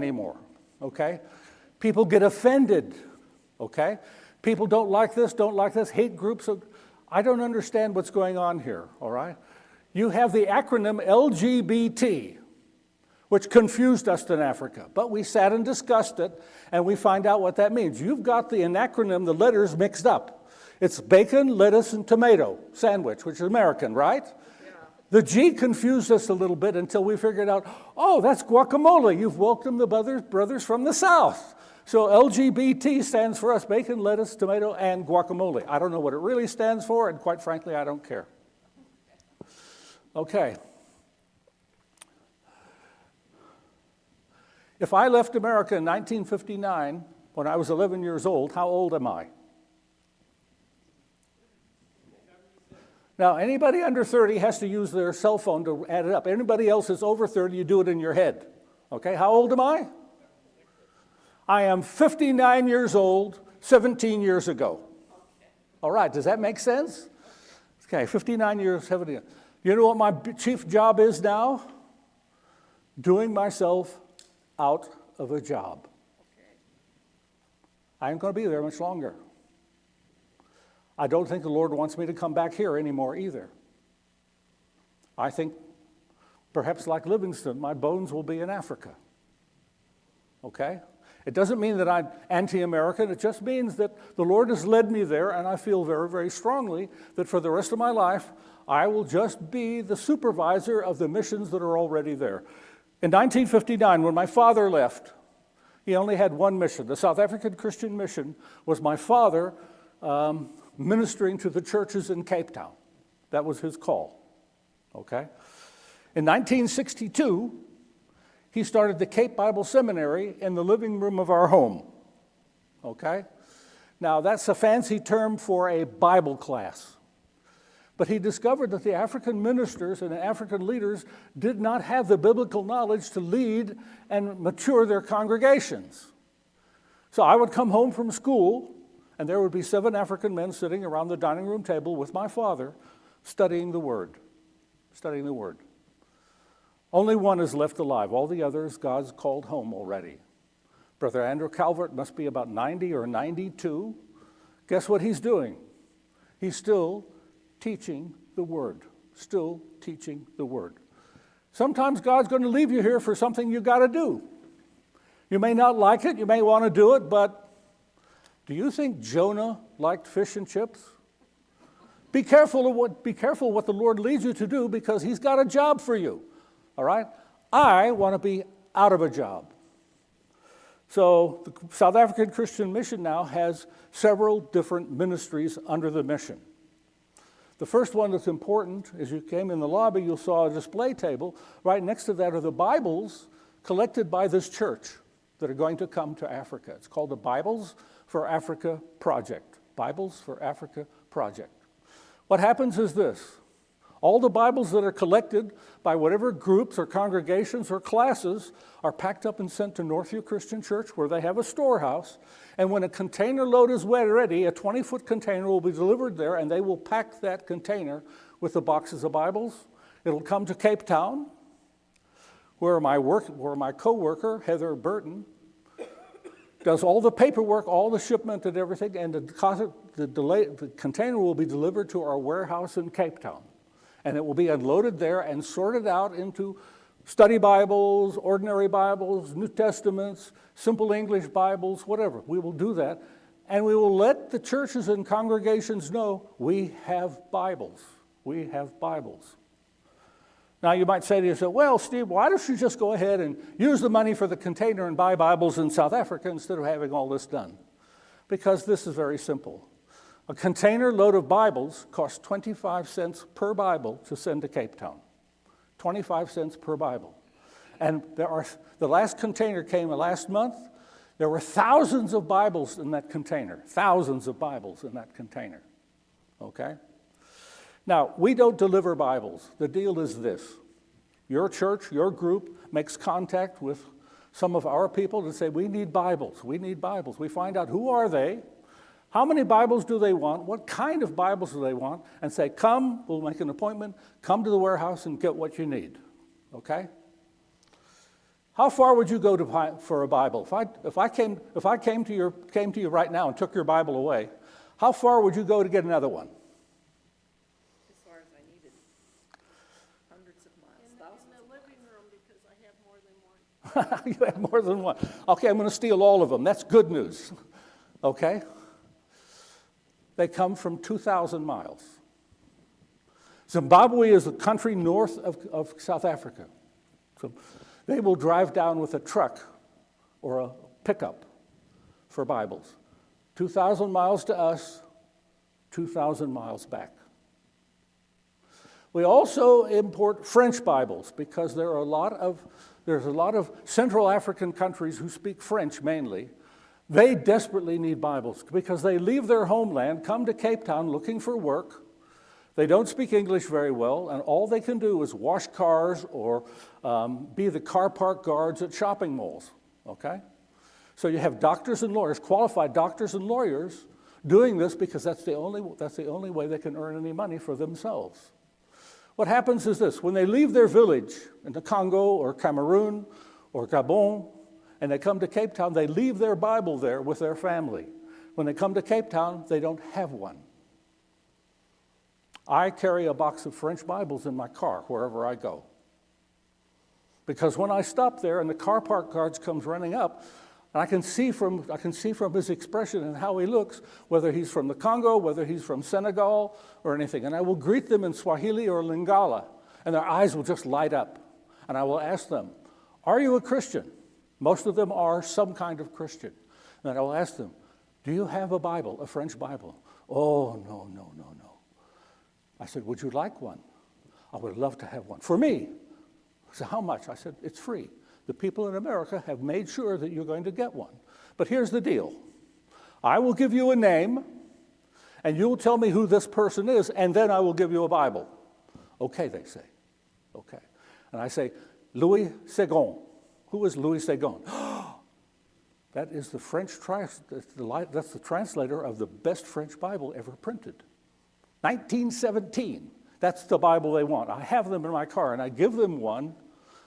anymore, okay? People get offended, okay? People don't like this, hate groups. I don't understand what's going on here, all right? You have the acronym LGBT, which confused us in Africa, but we sat and discussed it, and we find out what that means. You've got the acronym, the letters mixed up. It's bacon, lettuce, and tomato sandwich, which is American, right? The G confused us a little bit until we figured out, oh, that's guacamole. You've welcomed the brothers from the South. So LGBT stands for us, bacon, lettuce, tomato, and guacamole. I don't know what it really stands for, and quite frankly, I don't care. Okay. If I left America in 1959, when I was 11 years old, how old am I? Now, anybody under 30 has to use their cell phone to add it up. Anybody else that's over 30, you do it in your head. Okay, how old am I? I am 59 years old, 17 years ago. All right, does that make sense? Okay, 59 years, 17 years. You know what my chief job is now? Doing myself out of a job. I ain't going to be there much longer. I don't think the Lord wants me to come back here anymore either. I think, perhaps like Livingston, my bones will be in Africa. Okay? It doesn't mean that I'm anti-American. It just means that the Lord has led me there, and I feel very, very strongly that for the rest of my life, I will just be the supervisor of the missions that are already there. In 1959, when my father left, he only had one mission. The South African Christian Mission was my father ministering to the churches in Cape Town. That was his call, okay? In 1962, he started the Cape Bible Seminary in the living room of our home, okay? Now, that's a fancy term for a Bible class. But he discovered that the African ministers and the African leaders did not have the biblical knowledge to lead and mature their congregations. So I would come home from school, and there would be 7 African men sitting around the dining room table with my father, studying the Word. Studying the Word. Only one is left alive. All the others, God's called home already. Brother Andrew Calvert must be about 90 or 92. Guess what he's doing? He's still teaching the Word. Still teaching the Word. Sometimes God's going to leave you here for something you got to do. You may not like it, you may want to do it, but do you think Jonah liked fish and chips? Be careful what the Lord leads you to do, because he's got a job for you. All right? I want to be out of a job. So the South African Christian Mission now has several different ministries under the mission. The first one that's important, as you came in the lobby, you saw a display table. Right next to that are the Bibles collected by this church that are going to come to Africa. It's called the Bibles for Africa Project. Bibles for Africa Project. What happens is this. All the Bibles that are collected by whatever groups or congregations or classes are packed up and sent to Northview Christian Church, where they have a storehouse. And when a container load is ready, a 20-foot container will be delivered there, and they will pack that container with the boxes of Bibles. It'll come to Cape Town, where my co-worker, Heather Burton, does all the paperwork, all the shipment and everything, and the container will be delivered to our warehouse in Cape Town. And it will be unloaded there and sorted out into study Bibles, ordinary Bibles, New Testaments, simple English Bibles, whatever. We will do that. And we will let the churches and congregations know we have Bibles. We have Bibles. Now, you might say to yourself, well, Steve, why don't you just go ahead and use the money for the container and buy Bibles in South Africa instead of having all this done? Because this is very simple. A container load of Bibles costs 25 cents per Bible to send to Cape Town. 25 cents per Bible. And the last container came last month. There were thousands of Bibles in that container. Thousands of Bibles in that container. Okay? Now, we don't deliver Bibles. The deal is this. Your church, your group makes contact with some of our people to say, we need Bibles. We need Bibles. We find out who are they, how many Bibles do they want, what kind of Bibles do they want, and say, come, we'll make an appointment, come to the warehouse and get what you need. Okay? How far would you go for a Bible? If I came to you right now and took your Bible away, how far would you go to get another one? As far as I needed. Hundreds of miles, thousands. In the living room because I have more than one. You have more than one. Okay, I'm going to steal all of them. That's good news. Okay? They come from 2,000 miles. Zimbabwe is a country north of South Africa. So they will drive down with a truck or a pickup for Bibles. 2,000 miles to us, 2,000 miles back. We also import French Bibles because there's a lot of Central African countries who speak French mainly. They desperately need Bibles because they leave their homeland, come to Cape Town looking for work. They don't speak English very well, and all they can do is wash cars or be the car park guards at shopping malls, okay? So you have doctors and lawyers, qualified doctors and lawyers, doing this because that's the only way they can earn any money for themselves. What happens is this: when they leave their village in the Congo or Cameroon or Gabon, and they come to Cape Town, they leave their Bible there with their family. When they come to Cape Town, they don't have one. I carry a box of French Bibles in my car wherever I go. Because when I stop there and the car park guards comes running up, and I can see from his expression and how he looks, whether he's from the Congo, whether he's from Senegal or anything. And I will greet them in Swahili or Lingala, and their eyes will just light up. And I will ask them, "Are you a Christian?" Most of them are some kind of Christian. And I will ask them, "Do you have a Bible, a French Bible?" "Oh, no. I said, "Would you like one?" "I would love to have one." "For me?" I said, "How much?" I said, "It's free. The people in America have made sure that you're going to get one. But here's the deal. I will give you a name, and you'll tell me who this person is, and then I will give you a Bible." "Okay," they say. "Okay." And I say, "Louis Segond." "Who is Louis Segond?" That is the that's the translator of the best French Bible ever printed. 1917. That's the Bible they want. I have them in my car, and I give them one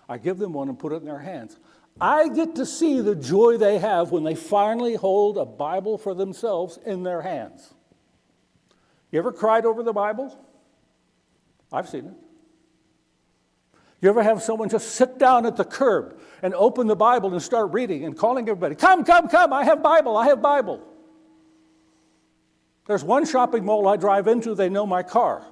and put it in their hands. I get to see the joy they have when they finally hold a Bible for themselves in their hands. You ever cried over the Bible? I've seen it. You ever have someone just sit down at the curb and open the Bible and start reading and calling everybody, come, I have Bible. There's one shopping mall I drive into, they know my car.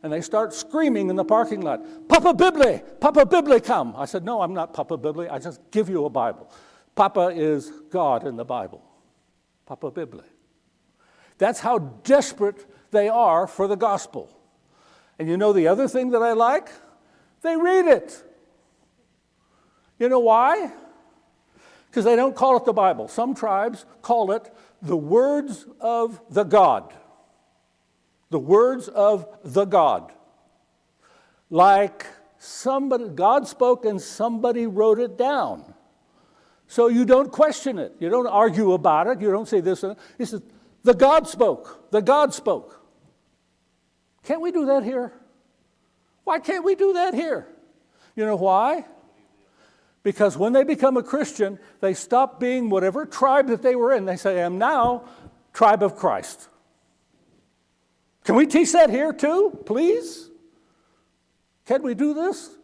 And they start screaming in the parking lot, Papa Bibli, come." I said, "No, I'm not Papa Bibli, I just give you a Bible. Papa is God in the Bible. Papa Bibli." That's how desperate they are for the gospel. And you know the other thing that I like? They read it. You know why? Because they don't call it the Bible. Some tribes call it the words of the God. The words of the God. Like God spoke and somebody wrote it down. So you don't question it. You don't argue about it. You don't say this. He says, the God spoke. The God spoke. Can't we do that here? Why can't we do that here? You know why? Because when they become a Christian, they stop being whatever tribe that they were in. They say, "I am now tribe of Christ." Can we teach that here too, please? Can we do this?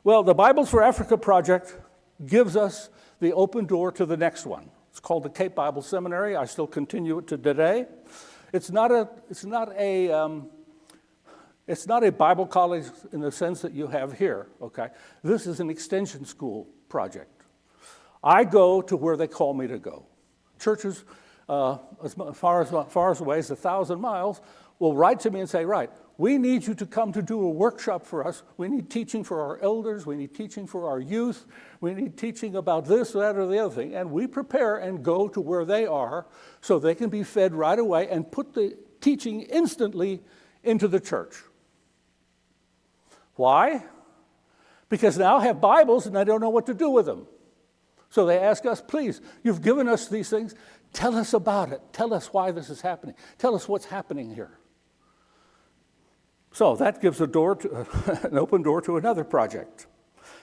Well, the Bibles for Africa project gives us the open door to the next one. It's called the Cape Bible Seminary. I still continue it to today. It's not a Bible college in the sense that you have here, okay? This is an extension school project. I go to where they call me to go. Churches as far away as 1,000 miles will write to me and say, "Right, we need you to come to do a workshop for us. We need teaching for our elders. We need teaching for our youth. We need teaching about this, that, or the other thing." And we prepare and go to where they are so they can be fed right away and put the teaching instantly into the church. Why? Because now I have Bibles and I don't know what to do with them. So they ask us, "Please, you've given us these things. Tell us about it. Tell us why this is happening. Tell us what's happening here." So that gives an open door to another project.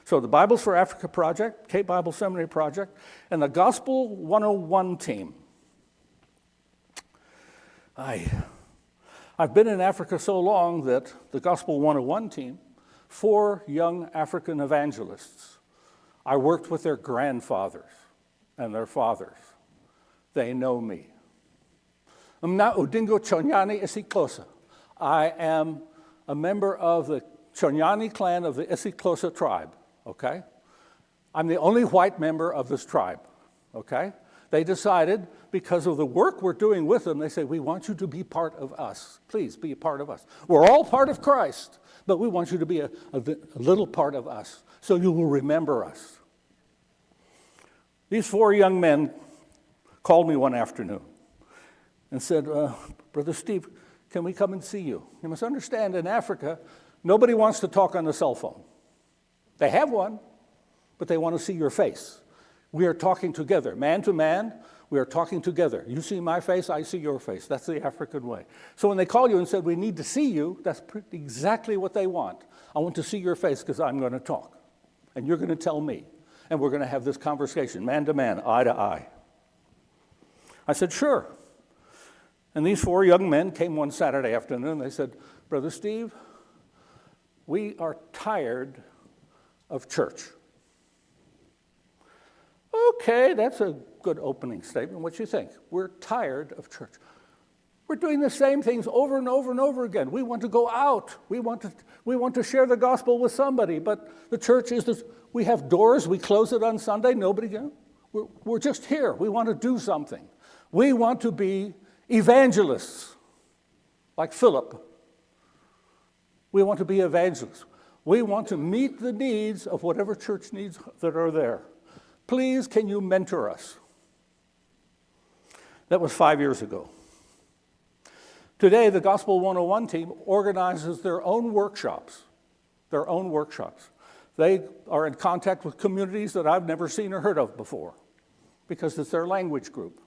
So the Bibles for Africa Project, Cape Bible Seminary Project, and the Gospel 101 team. I've been in Africa so long that the Gospel 101 team, 4 young African evangelists, I worked with their grandfathers and their fathers. They know me. Mna Udingo Chonyani Isiklosa. I am a member of the Chonyani clan of the Isiklosa tribe, okay? I'm the only white member of this tribe, okay? They decided, because of the work we're doing with them, they say, we want you to be part of us. Please be a part of us. We're all part of Christ, but we want you to be a little part of us, so you will remember us. These 4 young men called me one afternoon and said, Brother Steve, can we come and see you? You must understand, in Africa, nobody wants to talk on the cell phone. They have one, but they want to see your face. We are talking together, man to man. We are talking together. You see my face, I see your face. That's the African way. So when they call you and said, we need to see you, that's exactly what they want. I want to see your face because I'm going to talk. And you're going to tell me. And we're going to have this conversation, man to man, eye to eye. I said, sure. And these 4 young men came one Saturday afternoon. They said, Brother Steve, we are tired of church. Okay, that's a good opening statement. What you think? We're tired of church. We're doing the same things over and over and over again. We want to go out. We want to share the gospel with somebody. But the church is this. We have doors. We close it on Sunday. Nobody can. We're just here. We want to do something. We want to be evangelists, like Philip. We want to be evangelists. We want to meet the needs of whatever church needs that are there. Please, can you mentor us? That was 5 years ago. Today, the Gospel 101 team organizes their own workshops. They are in contact with communities that I've never seen or heard of before because it's their language group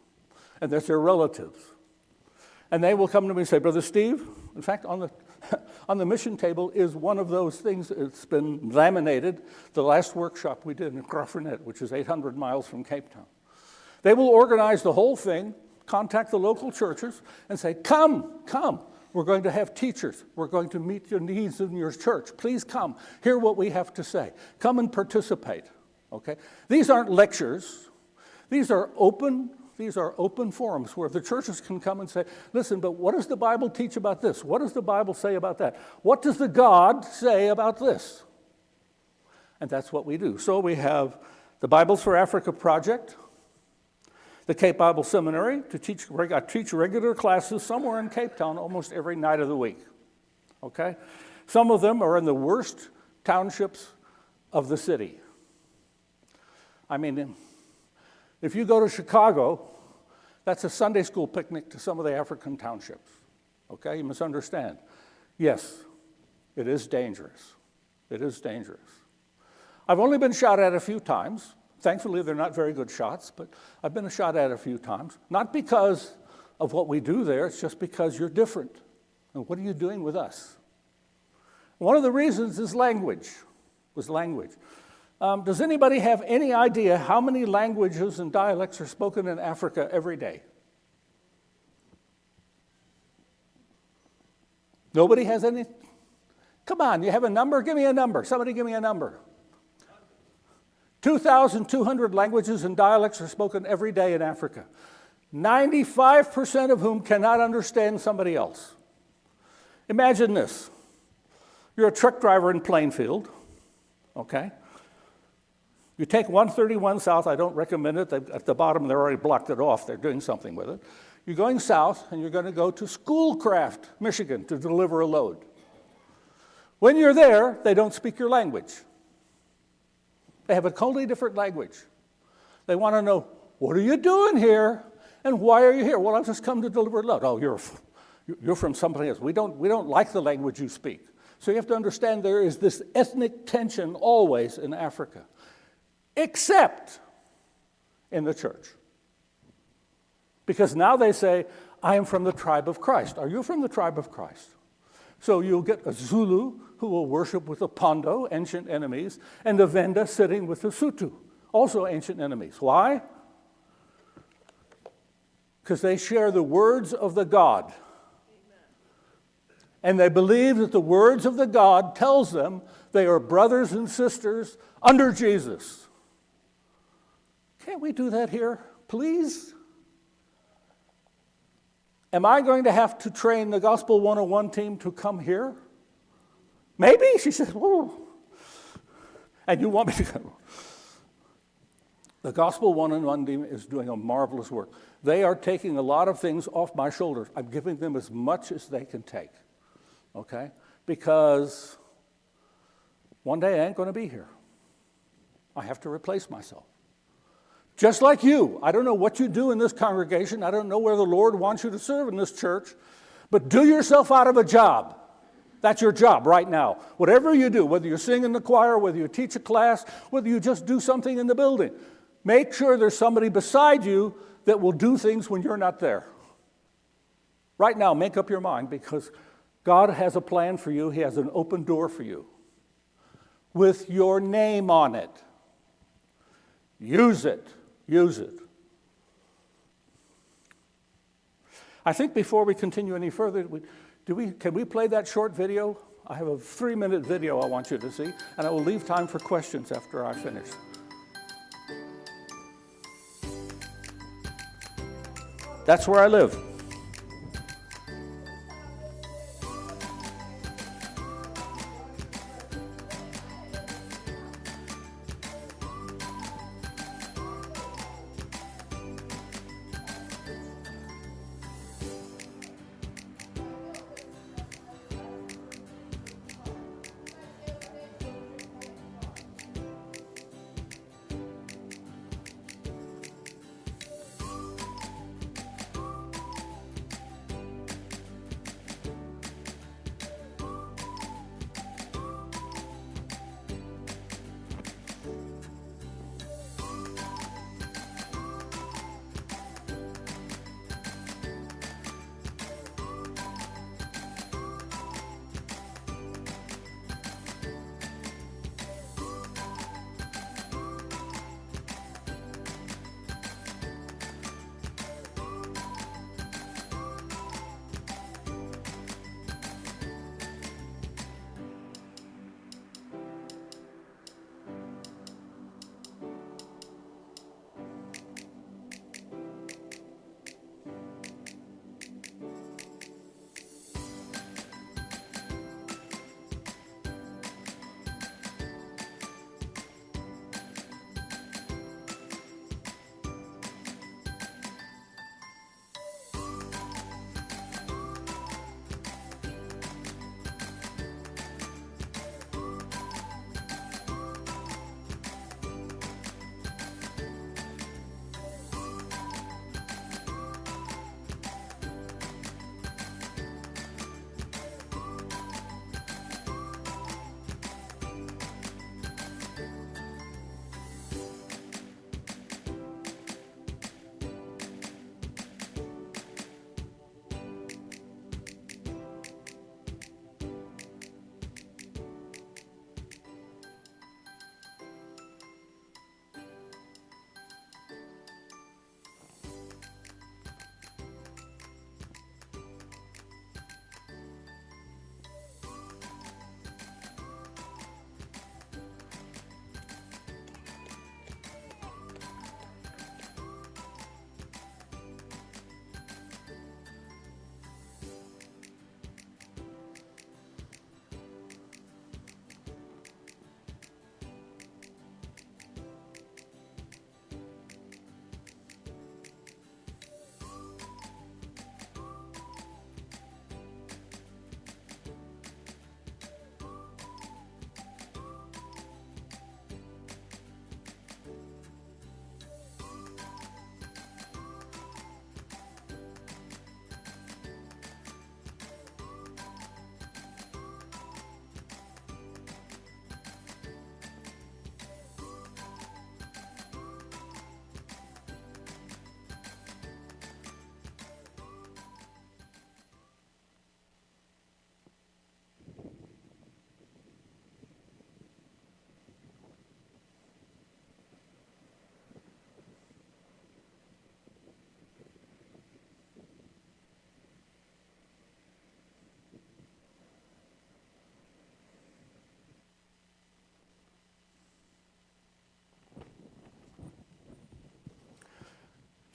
and that's their relatives. And they will come to me and say, Brother Steve, in fact, on the mission table is one of those things. It's been laminated, the last workshop we did in Graffernet, which is 800 miles from Cape Town. They will organize the whole thing, contact the local churches, and say, come. We're going to have teachers. We're going to meet your needs in your church. Please come. Hear what we have to say. Come and participate, okay? These aren't lectures. These are open forums where the churches can come and say, listen, but what does the Bible teach about this? What does the Bible say about that? What does the God say about this? And that's what we do. So we have the Bibles for Africa Project, the Cape Bible Seminary, I teach regular classes somewhere in Cape Town almost every night of the week, okay? Some of them are in the worst townships of the city. I mean, if you go to Chicago, that's a Sunday school picnic to some of the African townships, okay? You must understand. Yes, it is dangerous. It is dangerous. I've only been shot at a few times. Thankfully, they're not very good shots, but I've been shot at a few times. Not because of what we do there, it's just because you're different. And what are you doing with us? One of the reasons is language. Does anybody have any idea how many languages and dialects are spoken in Africa every day? Nobody has any? Come on, you have a number? Give me a number. Somebody give me a number. 2,200 languages and dialects are spoken every day in Africa, 95% of whom cannot understand somebody else. Imagine this. You're a truck driver in Plainfield, okay? You take 131 south. I don't recommend it. At the bottom, they've already blocked it off. They're doing something with it. You're going south, and you're going to go to Schoolcraft, Michigan, to deliver a load. When you're there, they don't speak your language. They have a totally different language. They want to know, what are you doing here, and why are you here? Well, I've just come to deliver a load. Oh, you're from someplace else. We don't like the language you speak. So you have to understand there is this ethnic tension always in Africa, except in the church. Because now they say, I am from the tribe of Christ. Are you from the tribe of Christ? So you'll get a Zulu who will worship with the Pondo, ancient enemies, and the Venda sitting with the Sutu, also ancient enemies. Why? Because they share the words of the God. And they believe that the words of the God tells them they are brothers and sisters under Jesus. Can't we do that here, please? Am I going to have to train the Gospel 101 team to come here? Maybe? She said, whoa. And you want me to go? The Gospel 101 team is doing a marvelous work. They are taking a lot of things off my shoulders. I'm giving them as much as they can take, okay? Because one day I ain't going to be here. I have to replace myself. Just like you, I don't know what you do in this congregation. I don't know where the Lord wants you to serve in this church, but do yourself out of a job. That's your job right now. Whatever you do, whether you sing in the choir, whether you teach a class, whether you just do something in the building, make sure there's somebody beside you that will do things when you're not there. Right now, make up your mind, because God has a plan for you. He has an open door for you with your name on it. Use it. Use it. I think before we continue any further, can we play that short video? I have a 3-minute video I want you to see, and I will leave time for questions after I finish. That's where I live.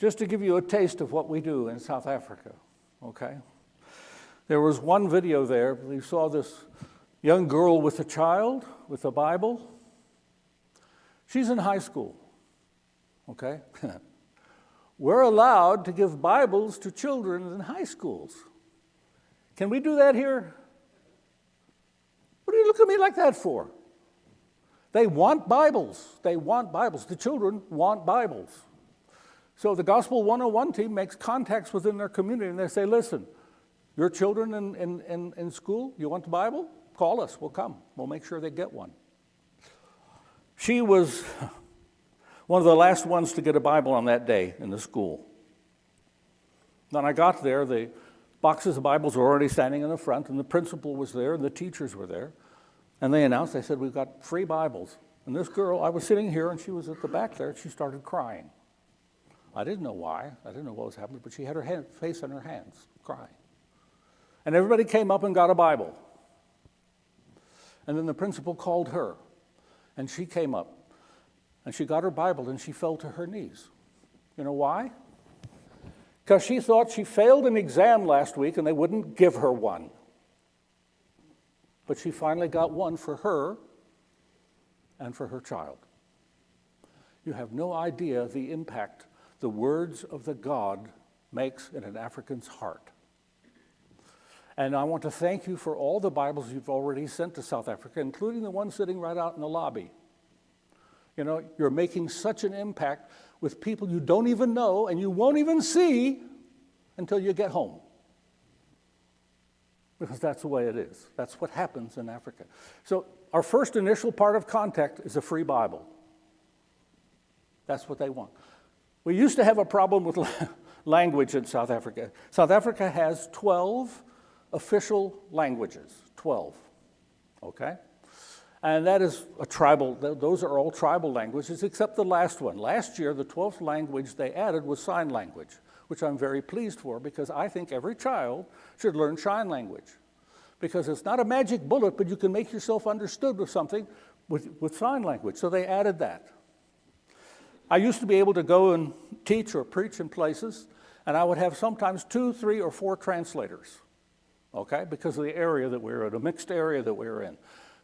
Just to give you a taste of what we do in South Africa, okay? There was one video there. We saw this young girl with a child, with a Bible. She's in high school, okay? We're allowed to give Bibles to children in high schools. Can we do that here? What do you look at me like that for? They want Bibles. They want Bibles. The children want Bibles. So the Gospel 101 team makes contacts within their community, and they say, listen, your children in school, you want the Bible? Call us. We'll come. We'll make sure they get one. She was one of the last ones to get a Bible on that day in the school. When I got there, the boxes of Bibles were already standing in the front, and the principal was there, and the teachers were there. And they announced, they said, we've got free Bibles. And this girl, I was sitting here, and she was at the back there, and she started crying. I didn't know why. I didn't know what was happening, but she had her face in her hands, crying. And everybody came up and got a Bible. And then the principal called her, and she came up. And she got her Bible, and she fell to her knees. You know why? Because she thought she failed an exam last week, and they wouldn't give her one. But she finally got one for her and for her child. You have no idea the impact the words of the God makes in an African's heart. And I want to thank you for all the Bibles you've already sent to South Africa, including the one sitting right out in the lobby. You know, you're making such an impact with people you don't even know and you won't even see until you get home. Because that's the way it is. That's what happens in Africa. So our first initial part of contact is a free Bible. That's what they want. We used to have a problem with language in South Africa. South Africa has 12 official languages, 12, okay? And that is a tribal, those are all tribal languages except the last one. Last year, the 12th language they added was sign language, which I'm very pleased for because I think every child should learn sign language. Because it's not a magic bullet, but you can make yourself understood with something with sign language. So they added that. I used to be able to go and teach or preach in places, and I would have sometimes 2, 3, or 4 translators, okay, because of the area that we were in, a mixed area that we were in.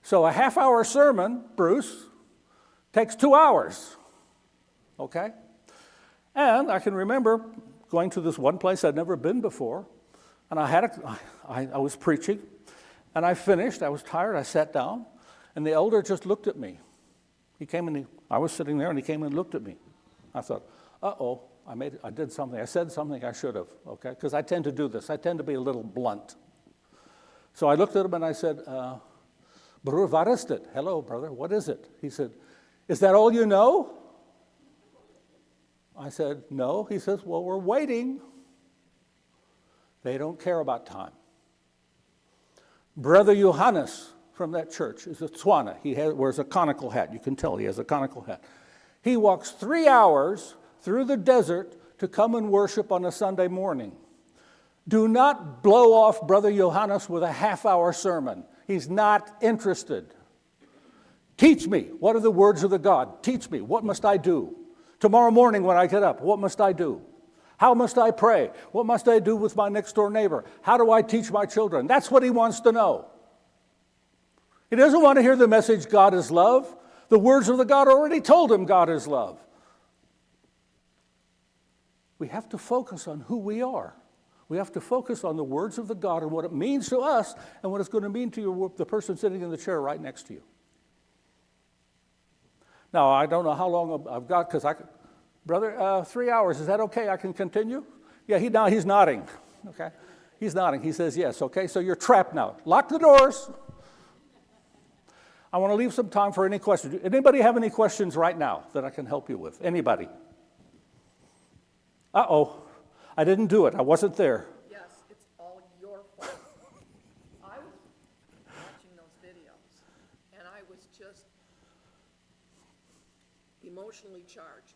So a half-hour sermon, Bruce, takes 2 hours, okay? And I can remember going to this one place I'd never been before, and I was preaching, and I finished. I was tired. I sat down, and the elder just looked at me. He came and I was sitting there, and he came and looked at me. I thought, uh-oh, I did something. I said something I should have, okay? Because I tend to do this. I tend to be a little blunt. So I looked at him, and I said, Broer, wat is dit? Hello, brother, what is it? He said, is that all you know? I said, no. He says, well, we're waiting. They don't care about time. Brother Johannes from that church is a Tswana. He wears a conical hat. You can tell he has a conical hat. He walks 3 hours through the desert to come and worship on a Sunday morning. Do not blow off Brother Johannes with a half-hour sermon. He's not interested. Teach me. What are the words of the God? Teach me. What must I do? Tomorrow morning when I get up, what must I do? How must I pray? What must I do with my next-door neighbor? How do I teach my children? That's what he wants to know. He doesn't want to hear the message, God is love. The words of the God already told him God is love. We have to focus on who we are. We have to focus on the words of the God and what it means to us and what it's going to mean to the person sitting in the chair right next to you. Now, I don't know how long I've got because brother, 3 hours, is that okay? I can continue? Yeah, he's nodding, okay? He's nodding. He says yes, okay? So you're trapped now. Lock the doors. I want to leave some time for any questions. Anybody have any questions right now that I can help you with? Anybody? Uh-oh. I didn't do it. I wasn't there. Yes, it's all your fault. I was watching those videos, and I was just emotionally charged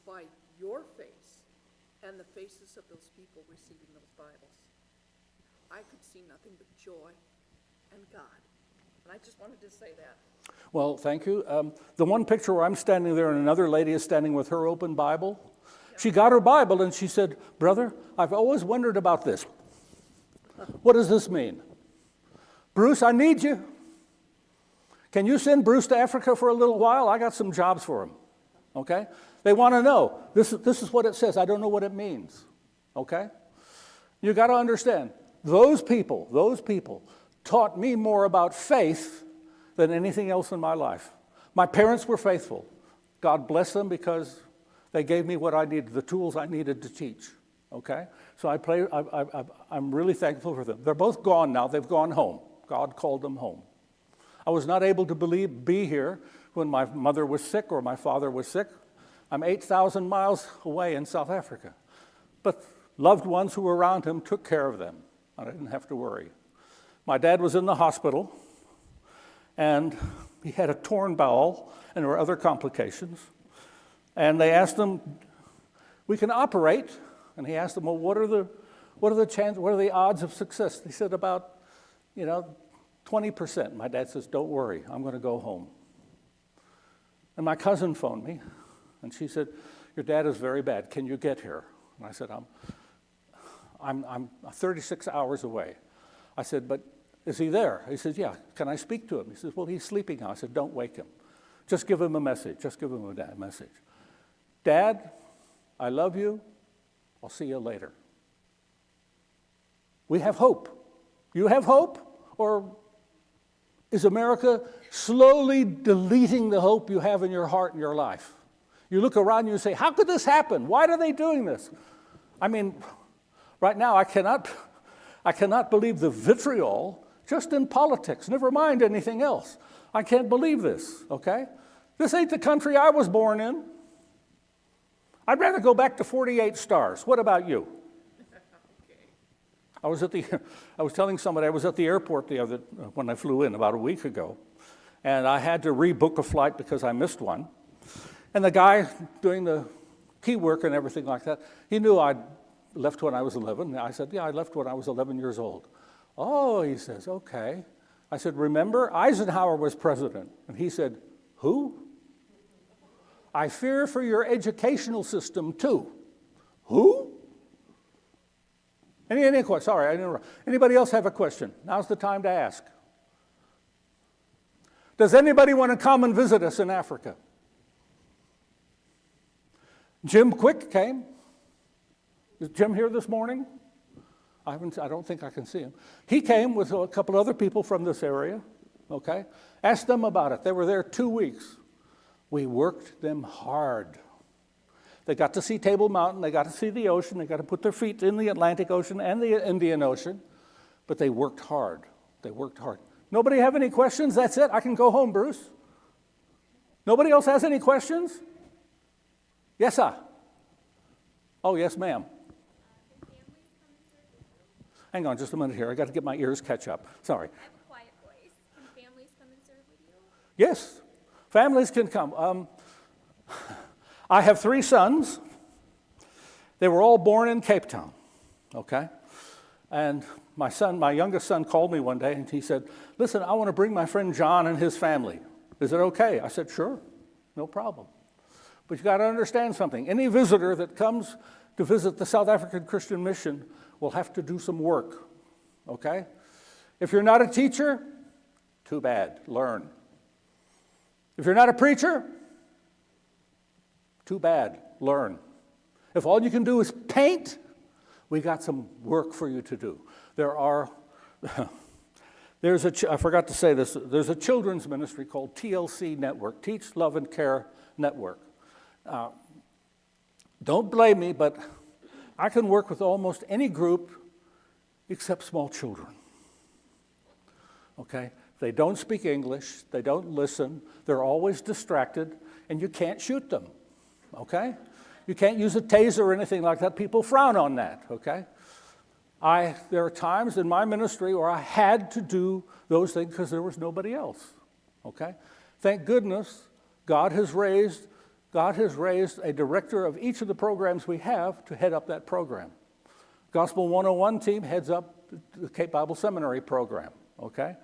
by your face and the faces of those people receiving those Bibles. I could see nothing but joy and God. And I just wanted to say that. Well, thank you. The one picture where I'm standing there and another lady is standing with her open Bible, She got her Bible and she said, "Brother, I've always wondered about this. What does this mean? Bruce, I need you. Can you send Bruce to Africa for a little while? I got some jobs for him." Okay? They want to know. This is what it says. I don't know what it means. Okay? You got to understand, those people taught me more about faith than anything else in my life. My parents were faithful. God bless them because they gave me what I needed, the tools I needed to teach. Okay? So I'm really thankful for them. They're both gone now. They've gone home. God called them home. I was not able to be here when my mother was sick or my father was sick. I'm 8,000 miles away in South Africa. But loved ones who were around him took care of them. I didn't have to worry. My dad was in the hospital, and he had a torn bowel, and there were other complications. And they asked him, "We can operate." And he asked them, "Well, what are the odds of success?" He said, "About, 20%. My dad says, "Don't worry, I'm going to go home." And my cousin phoned me, and she said, "Your dad is very bad. Can you get here?" And I said, I'm 36 hours away. I said, "But is he there?" He says, "Yeah. Can I speak to him?" He says, "Well, he's sleeping now." I said, "Don't wake him. Just give him a message. Just give him a message. Dad, I love you. I'll see you later." We have hope. You have hope? Or is America slowly deleting the hope you have in your heart and your life? You look around and you say, "How could this happen? Why are they doing this?" I mean, right now I cannot believe the vitriol just in politics, never mind anything else. I can't believe this, okay? This ain't the country I was born in. I'd rather go back to 48 stars. What about you? I was telling somebody I was at the airport when I flew in about a week ago, and I had to rebook a flight because I missed one. And the guy doing the key work and everything like that, he knew I'd left when I was 11. I said, "Yeah, I left when I was 11 years old." "Oh," he says, "okay." I said, "Remember, Eisenhower was president." And he said, "Who?" "I fear for your educational system, too." "Who?" Any question? Sorry, I didn't. Anybody else have a question? Now's the time to ask. Does anybody want to come and visit us in Africa? Jim Quick came. Is Jim here this morning? I don't think I can see him. He came with a couple other people from this area. Okay, asked them about it. They were there 2 weeks. We worked them hard. They got to see Table Mountain, they got to see the ocean, they got to put their feet in the Atlantic Ocean and the Indian Ocean, but they worked hard. They worked hard. Nobody have any questions? That's it? I can go home, Bruce? Nobody else has any questions? Yes, sir. Oh, yes, ma'am. Hang on just a minute here. I got to get my ears catch up. Sorry. I have a quiet voice. Can families come and serve with you? Yes, families can come. I have 3 sons. They were all born in Cape Town, okay? And my youngest son called me one day and he said, "Listen, I want to bring my friend John and his family. Is it okay?" I said, "Sure, no problem." But you got to understand something. Any visitor that comes to visit the South African Christian Mission will have to do some work, okay? If you're not a teacher, too bad, learn. If you're not a preacher, too bad, learn. If all you can do is paint, we got some work for you to do. I forgot to say this, there's a children's ministry called TLC Network, Teach, Love, and Care Network. Don't blame me, but I can work with almost any group except small children. Okay? They don't speak English, they don't listen, they're always distracted, and you can't shoot them. Okay? You can't use a taser or anything like that. People frown on that, okay? There are times in my ministry where I had to do those things because there was nobody else, okay? Thank goodness God has raised a director of each of the programs we have to head up that program. Gospel 101 team heads up the Cape Bible Seminary program, okay?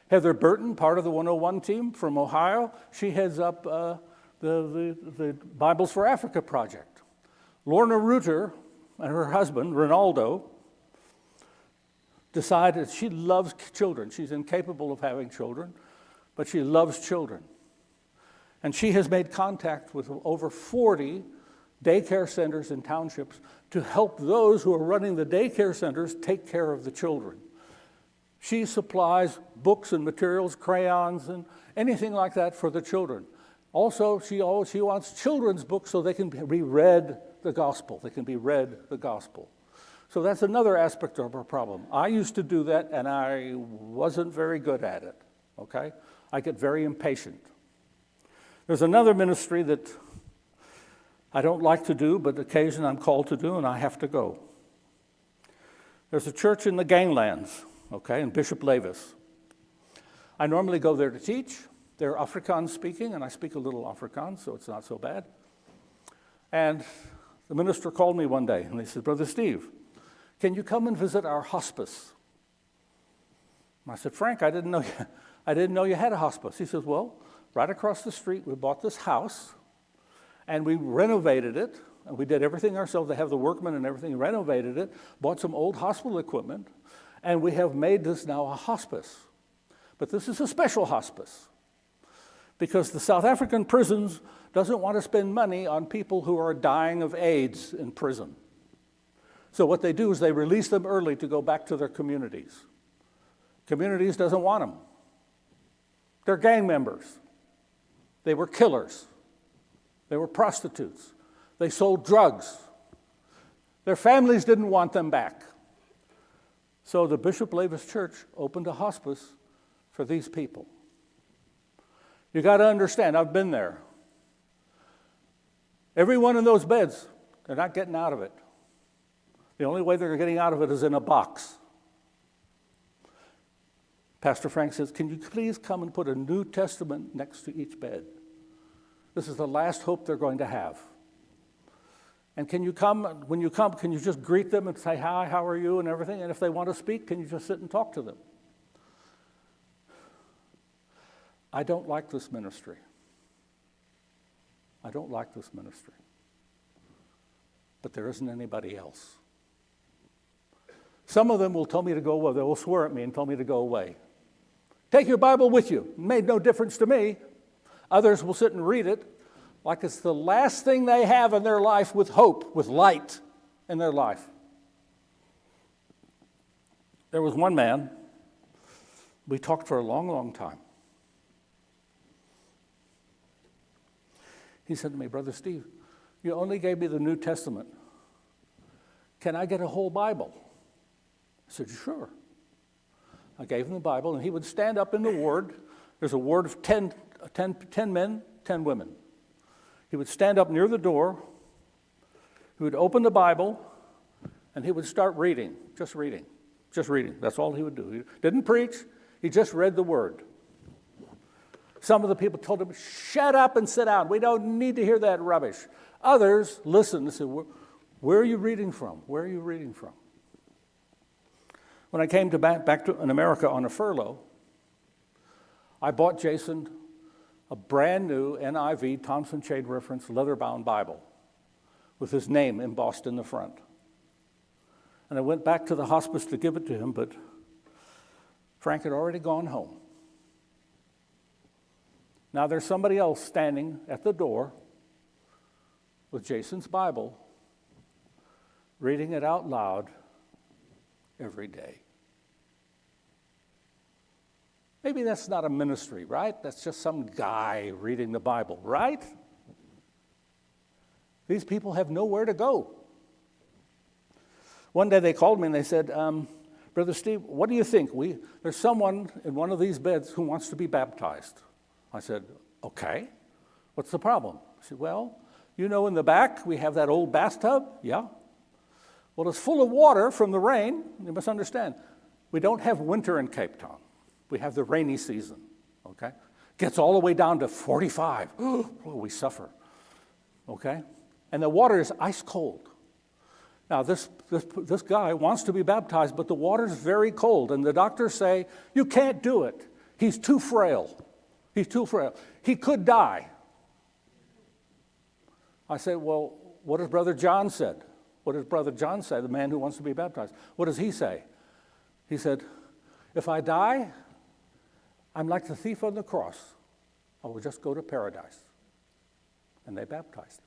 Heather Burton, part of the 101 team from Ohio, she heads up the Bibles for Africa project. Lorna Reuter and her husband, Ronaldo, decided she loves children. She's incapable of having children, but she loves children. And she has made contact with over 40 daycare centers and townships to help those who are running the daycare centers take care of the children. She supplies books and materials, crayons, and anything like that for the children. Also, she wants children's books so they can be read the gospel. They can be read the gospel. So that's another aspect of our problem. I used to do that, and I wasn't very good at it, okay? I get very impatient. There's another ministry that I don't like to do, but occasionally I'm called to do, and I have to go. There's a church in the Ganglands, okay, in Bishop Levis. I normally go there to teach. They're Afrikaans speaking, and I speak a little Afrikaans, so it's not so bad. And the minister called me one day, and he said, Brother Steve, can you come and visit our hospice? And I said, Frank, I didn't know you had a hospice. He says, well, right across the street, we bought this house, and we renovated it, and we did everything ourselves. They have the workmen and everything, renovated it, bought some old hospital equipment, and we have made this now a hospice. But this is a special hospice, because the South African prisons doesn't want to spend money on people who are dying of AIDS in prison. So what they do is they release them early to go back to their communities. Communities doesn't want them. They're gang members. They were killers. They were prostitutes. They sold drugs. Their families didn't want them back. So the Bishop Levis Church opened a hospice for these people. You got to understand, I've been there. Everyone in those beds, they're not getting out of it. The only way they're getting out of it is in a box. Pastor Frank says, can you please come and put a New Testament next to each bed? This is the last hope they're going to have. And can you come, when you come, can you just greet them and say, hi, how are you, and everything? And if they want to speak, can you just sit and talk to them? I don't like this ministry. I don't like this ministry. But there isn't anybody else. Some of them will tell me to go away. They will swear at me and tell me to go away. Take your Bible with you. It made no difference to me. Others will sit and read it like it's the last thing they have in their life with hope, with light in their life. There was one man, we talked for a long, long time. He said to me, Brother Steve, you only gave me the New Testament. Can I get a whole Bible? I said, sure. I gave him the Bible, and he would stand up in the ward. There's a ward of 10 men, 10 women. He would stand up near the door. He would open the Bible, and he would start reading, just reading. That's all he would do. He didn't preach. He just read the word. Some of the people told him, shut up and sit down. We don't need to hear that rubbish. Others listened and said, where are you reading from? Where are you reading from? When I came back to in America on a furlough, I bought Jason a brand new NIV Thompson Chain Reference leather-bound Bible with his name embossed in the front. And I went back to the hospice to give it to him, but Frank had already gone home. Now there's somebody else standing at the door with Jason's Bible, reading it out loud every day. Maybe that's not a ministry, right? That's just some guy reading the Bible, right? These people have nowhere to go. One day they called me and they said, Brother Steve, what do you think? There's someone in one of these beds who wants to be baptized. I said, okay, what's the problem? I said, well, you know in the back we have that old bathtub? Yeah. Well, it's full of water from the rain. You must understand, we don't have winter in Cape Town. We have the rainy season, okay? Gets all the way down to 45. Oh, we suffer, okay? And the water is ice cold. Now, this guy wants to be baptized, but the water's very cold, and the doctors say, you can't do it. He's too frail. He's too frail. He could die. I said, well, what does Brother John said? What does Brother John say, the man who wants to be baptized? What does he say? He said, if I die, I'm like the thief on the cross. I will just go to paradise. And they baptized him.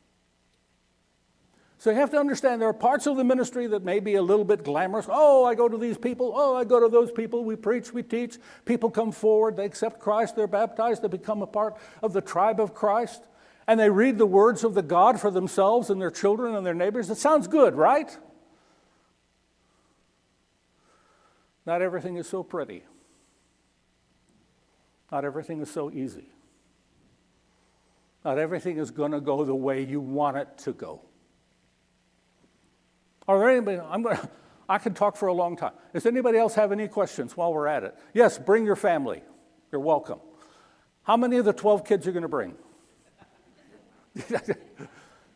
So you have to understand there are parts of the ministry that may be a little bit glamorous. Oh, I go to these people. Oh, I go to those people. We preach, we teach. People come forward. They accept Christ. They're baptized. They become a part of the tribe of Christ. And they read the words of the God for themselves and their children and their neighbors. It sounds good, right? Not everything is so pretty. Not everything is so easy. Not everything is going to go the way you want it to go. Are there anybody? I could talk for a long time. Does anybody else have any questions while we're at it? Yes, bring your family. You're welcome. How many of the 12 kids are going to bring?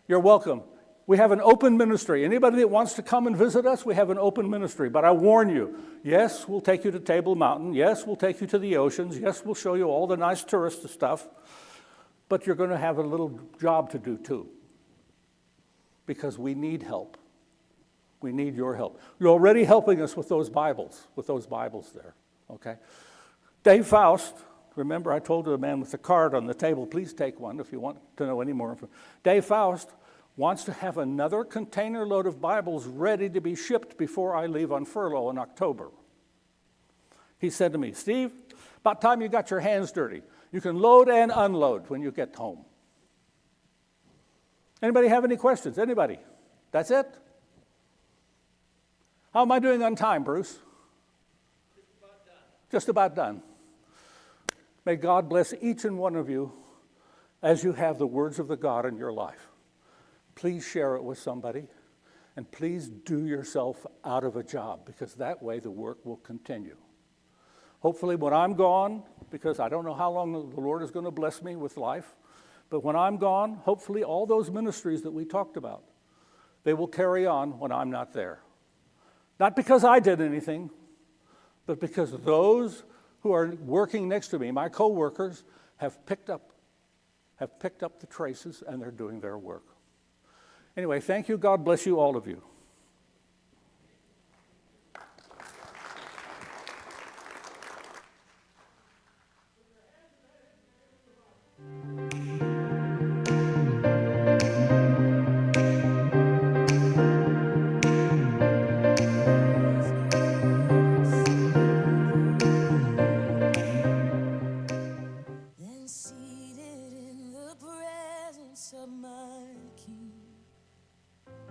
You're welcome. We have an open ministry. Anybody that wants to come and visit us, we have an open ministry. But I warn you, yes, we'll take you to Table Mountain. Yes, we'll take you to the oceans. Yes, we'll show you all the nice tourist stuff. But you're going to have a little job to do too. Because we need help. We need your help. You're already helping us with those Bibles there, okay? Dave Faust, remember I told the man with the card on the table, please take one if you want to know any more. Dave Faust wants to have another container load of Bibles ready to be shipped before I leave on furlough in October. He said to me, Steve, about time you got your hands dirty. You can load and unload when you get home. Anybody have any questions? Anybody? That's it? How am I doing on time, Bruce? Just about done. May God bless each and one of you as you have the words of the God in your life. Please share it with somebody, and please do yourself out of a job, because that way the work will continue. Hopefully when I'm gone, because I don't know how long the Lord is going to bless me with life, but when I'm gone, hopefully all those ministries that we talked about, they will carry on when I'm not there. Not because I did anything, but because those who are working next to me, my co-workers, have picked up the traces, and they're doing their work. Anyway, thank you. God bless you, all of you. Then seated in the presence of my King,